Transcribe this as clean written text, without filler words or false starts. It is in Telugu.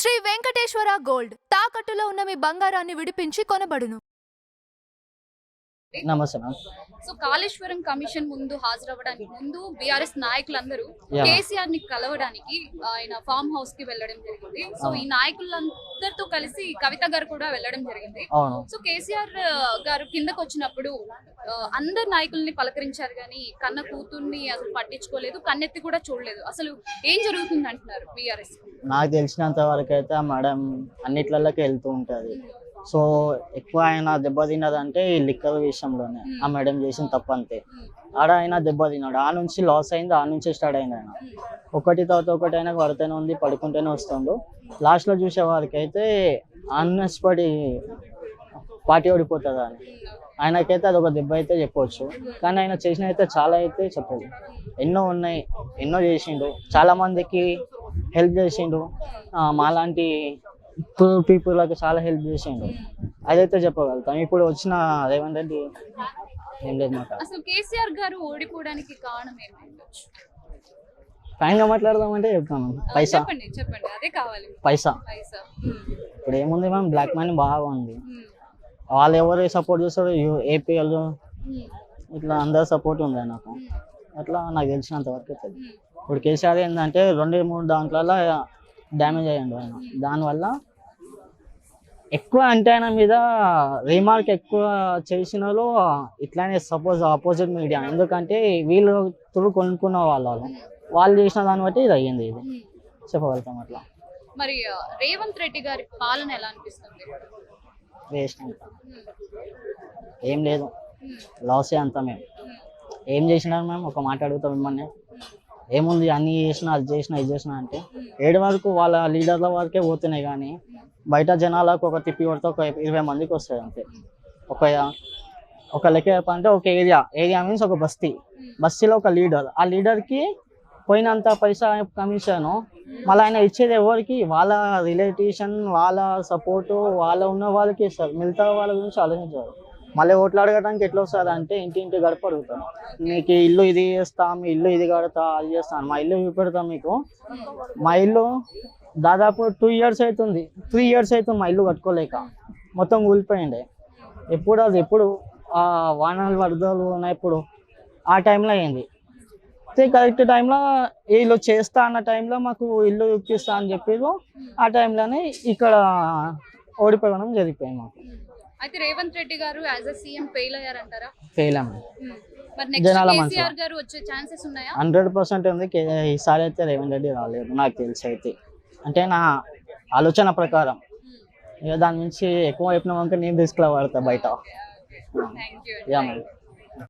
శ్రీ వెంకటేశ్వర గోల్డ్ తాకట్టులో ఉన్న మీ బంగారాన్ని విడిపించి కొనబడును. నమస్తే మ్యామ్. సో కాళేశ్వరం కమిషన్ ముందు హాజరవ్వడానికి ముందు బీఆర్ఎస్ నాయకులందరూ కేసీఆర్ ని కలవడానికి ఆయన ఫామ్ హౌస్ కి వెళ్ళడం జరిగింది. సో ఈ నాయకులందరితో కలిసి కవిత గారు కూడా వెళ్ళడం జరిగింది. సో కేసీఆర్ గారు కిందకు వచ్చినప్పుడు అందరు నాయకుల్ని పలకరించారు కానీ కన్న కూతుర్ని అసలు పట్టించుకోలేదు, కన్నెత్తి కూడా చూడలేదు. అసలు ఏం జరుగుతుంది అంటున్నారు బీఆర్ఎస్? నాకు తెలిసినంత వరకు అయితే మేడం అన్నిట్లకి వెళ్తూ ఉంటది. సో ఎక్కువ ఆయన దెబ్బతిన్నదంటే ఈ లిక్కర్ విషయంలోనే ఆ మేడం చేసిన తప్పు అంతే. ఆడ ఆయన దెబ్బతిన్నాడు, ఆ నుంచి లాస్ అయింది, ఆ నుంచే స్టార్ట్ అయింది. ఆయన ఒకటి తర్వాత ఒకటి అయినా పడుతూనే ఉంది, పడుకుంటూనే వస్తుండు. లాస్ట్లో చూసే వారికి అయితే అన్ఎక్స్పర్ట్ పార్టీ ఓడిపోతుంది అని ఆయనకైతే అదొక దెబ్బ అయితే చెప్పవచ్చు. కానీ ఆయన చేసిన అయితే చాలా అయితే చెప్పదు. ఎన్నో ఉన్నాయి, ఎన్నో చేసిండు, చాలా మందికి హెల్ప్ చేసిండు. మాలాంటి పూర్ పీపుల్కి చాలా హెల్ప్ చేసిండు, అదైతే చెప్పగలుగుతాం. ఇప్పుడు వచ్చిన రేవంత్ రెడ్డి ఏం లేదు మాట. అసలు కేసీఆర్ గారు ఓడిపోవడానికి కారణం ఏమైండొచ్చు? ఫ్రాంక్ గా మాట్లాడదామంటే చెప్తాను, పైసా. చెప్పండి, అదే కావాలి. పైసా. ఇప్పుడు ఏముంది మ్యామ్, బ్లాక్ మనీ బాగా ఉంది. వాళ్ళు ఎవరు సపోర్ట్ చేస్తారు, ఏపీఎల్ ఇట్లా అందరు సపోర్ట్ ఉంది నాకు. అట్లా నాకు తెలిసినంత వరకు అయితే ఇప్పుడు కేసీఆర్ ఏంటంటే 2-3 దాంట్లలో డ్యామేజ్ అయ్యండు ఆయన. దానివల్ల ఎక్కువ అంటే ఆయన మీద రీమార్క్ ఎక్కువ చేసిన వాళ్ళు ఇట్లానే సపోజ్ ఆపోజిట్ మీడియా. ఎందుకంటే వీళ్ళు తుడు కొనుక్కున్న వాళ్ళు చేసిన దాన్ని బట్టి ఇది అయ్యింది, ఇది చెప్పగలుగుతాం. అట్లా మరి రేవంత్ రెడ్డి గారి పాలన ఎలా అనిపిస్తుంది? వేస్ట్ అంత ఏం లేదు, లాసే అంతా. మేము ఏం చేసినారు మేము ఒక మాట అడుగుతాం మిమ్మల్ని, ఏముంది అన్ని చేసినా, అది చేసినా, ఇది చేసినా అంటే 7 వరకు వాళ్ళ లీడర్ల వరకే పోతున్నాయి. కానీ బయట జనాలకు ఒక తిప్పి కొడితే ఒక 20 మందికి వస్తుంది అంతే. ఒక లెక్క చెప్పాలంటే ఒక ఏరియా మీన్స్ ఒక బస్తీలో ఒక లీడర్, ఆ లీడర్కి పోయినంత పైసా కమిషన్ మళ్ళీ ఆయన ఇచ్చేది ఎవరికి? వాళ్ళ రిలేటివ్షన్, వాళ్ళ సపోర్టు, వాళ్ళ ఉన్న వాళ్ళకి ఇస్తారు. మిగతా వాళ్ళ గురించి ఆలోచించారు. మళ్ళీ ఓట్లు అడగడానికి ఎట్లా వస్తుంది అంటే ఇంటి గడప అడుగుతాను, మీకు ఇల్లు ఇది చేస్తా, మీ ఇల్లు ఇది కడతా, అది చేస్తాను, మా ఇల్లు చూపెడతాం మీకు. మా ఇల్లు దాదాపు 2 years అవుతుంది, 3 years అవుతుంది మా ఇల్లు కట్టుకోలేక, మొత్తం కూలిపోయింది. ఎప్పుడు ఆ వానలు వరదలు ఉన్నప్పుడు ఆ టైంలో అయింది. కరెక్ట్ టైంలో వీళ్ళు చేస్తా అన్న టైంలో మాకు ఇల్లు చూపిస్తా అని చెప్పారు. ఆ టైంలోనే ఇక్కడ ఓడిపోవడం జరిగిపోయింది మాకు. అయితే రేవంత్ రెడ్డి గారు యాజ్ ఎ సీఎం ఫెయిల్ అయ్యారంటారా? ఫెయిల్ అయ్యాము. మరి నెక్స్ట్ కేసీఆర్ గారు వచ్చే ఛాన్సెస్ ఉన్నాయా? 100% ఉంది. ఈసారి అయితే రేవంత్ రెడ్డి రాలేదు నాకు తెలిసి అయితే, అంటే నా ఆలోచన ప్రకారం. ఇక దాని నుంచి ఎక్కువ చెప్పిన వంక నేను తీసుకురా పడతా బయట. Thank you.